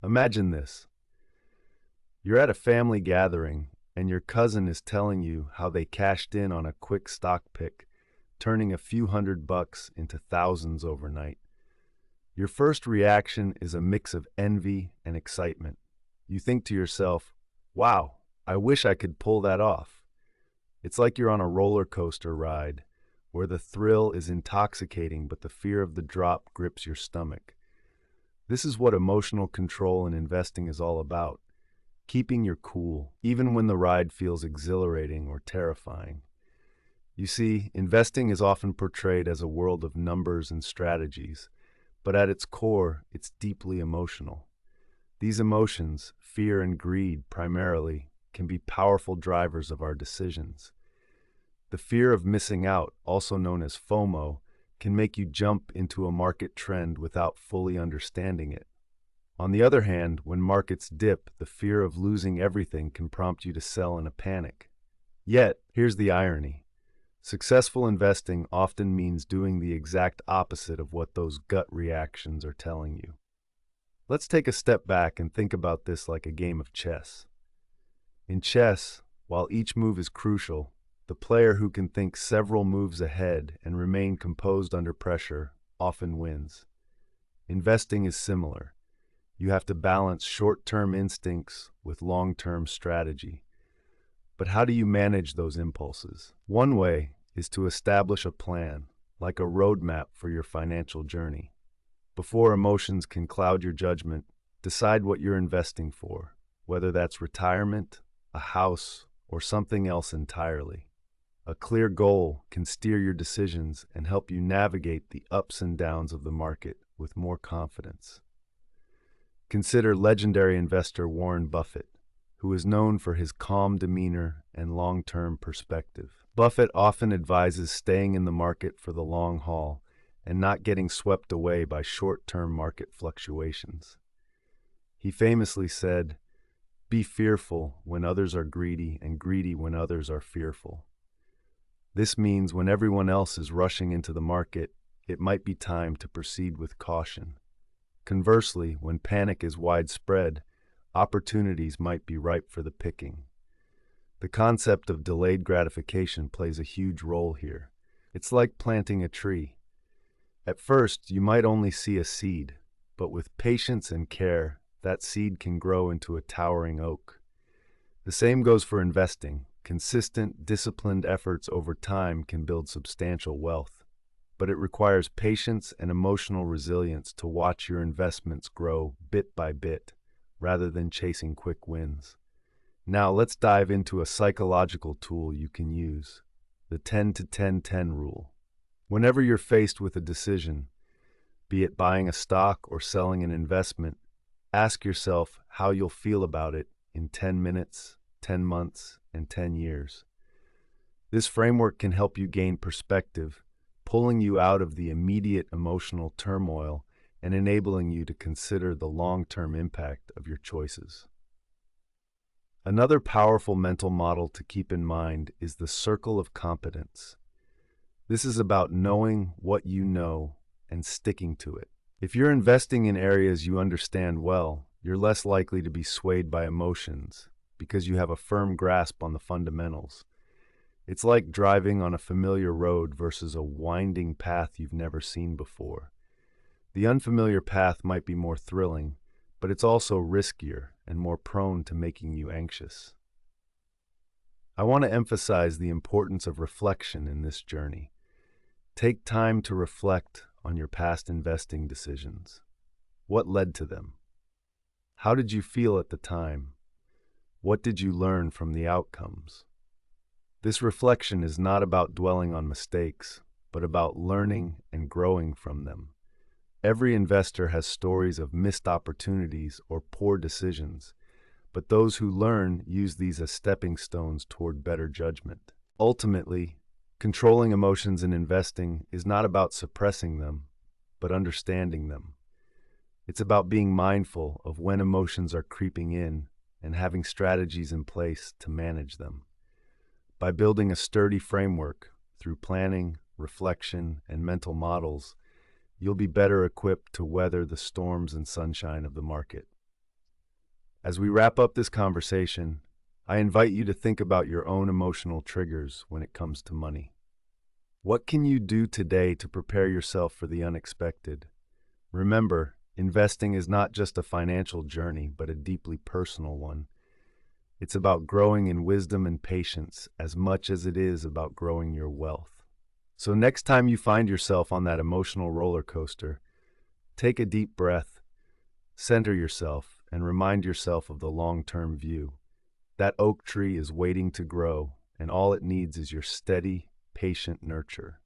Imagine this. You're at a family gathering, and your cousin is telling you how they cashed in on a quick stock pick, turning a few $100 into thousands overnight. Your first reaction is a mix of envy and excitement. You think to yourself, wow, I wish I could pull that off. It's like you're on a roller coaster ride, where the thrill is intoxicating but the fear of the drop grips your stomach. This is what emotional control in investing is all about. Keeping your cool, even when the ride feels exhilarating or terrifying. You see, investing is often portrayed as a world of numbers and strategies, but at its core, it's deeply emotional. These emotions, fear and greed primarily, can be powerful drivers of our decisions. The fear of missing out, also known as FOMO, can make you jump into a market trend without fully understanding it. On the other hand, when markets dip, the fear of losing everything can prompt you to sell in a panic. Yet, here's the irony. Successful investing often means doing the exact opposite of what those gut reactions are telling you. Let's take a step back and think about this like a game of chess. In chess, while each move is crucial, the player who can think several moves ahead and remain composed under pressure often wins. Investing is similar. You have to balance short-term instincts with long-term strategy. But how do you manage those impulses? One way is to establish a plan, like a roadmap for your financial journey. Before emotions can cloud your judgment, decide what you're investing for, whether that's retirement, a house, or something else entirely. A clear goal can steer your decisions and help you navigate the ups and downs of the market with more confidence. Consider legendary investor Warren Buffett, who is known for his calm demeanor and long-term perspective. Buffett often advises staying in the market for the long haul and not getting swept away by short-term market fluctuations. He famously said, "Be fearful when others are greedy and greedy when others are fearful." This means when everyone else is rushing into the market, it might be time to proceed with caution. Conversely, when panic is widespread, opportunities might be ripe for the picking. The concept of delayed gratification plays a huge role here. It's like planting a tree. At first, you might only see a seed, but with patience and care, that seed can grow into a towering oak. The same goes for investing. Consistent, disciplined efforts over time can build substantial wealth, but it requires patience and emotional resilience to watch your investments grow bit by bit, rather than chasing quick wins. Now let's dive into a psychological tool you can use, the 10-10-10 rule. Whenever you're faced with a decision, be it buying a stock or selling an investment, ask yourself how you'll feel about it in 10 minutes, 10 months, and 10 years. This framework can help you gain perspective, pulling you out of the immediate emotional turmoil and enabling you to consider the long-term impact of your choices. Another powerful mental model to keep in mind is the circle of competence. This is about knowing what you know and sticking to it. If you're investing in areas you understand well, you're less likely to be swayed by emotions because you have a firm grasp on the fundamentals. It's like driving on a familiar road versus a winding path you've never seen before. The unfamiliar path might be more thrilling, but it's also riskier and more prone to making you anxious. I want to emphasize the importance of reflection in this journey. Take time to reflect on your past investing decisions. What led to them? How did you feel at the time? What did you learn from the outcomes? This reflection is not about dwelling on mistakes, but about learning and growing from them. Every investor has stories of missed opportunities or poor decisions, but those who learn use these as stepping stones toward better judgment. Ultimately, controlling emotions in investing is not about suppressing them, but understanding them. It's about being mindful of when emotions are creeping in and having strategies in place to manage them. By building a sturdy framework through planning, reflection, and mental models, you'll be better equipped to weather the storms and sunshine of the market. As we wrap up this conversation, I invite you to think about your own emotional triggers when it comes to money. What can you do today to prepare yourself for the unexpected? Remember, investing is not just a financial journey, but a deeply personal one. It's about growing in wisdom and patience as much as it is about growing your wealth. So next time you find yourself on that emotional roller coaster, take a deep breath, center yourself, and remind yourself of the long-term view. That oak tree is waiting to grow, and all it needs is your steady, patient nurture.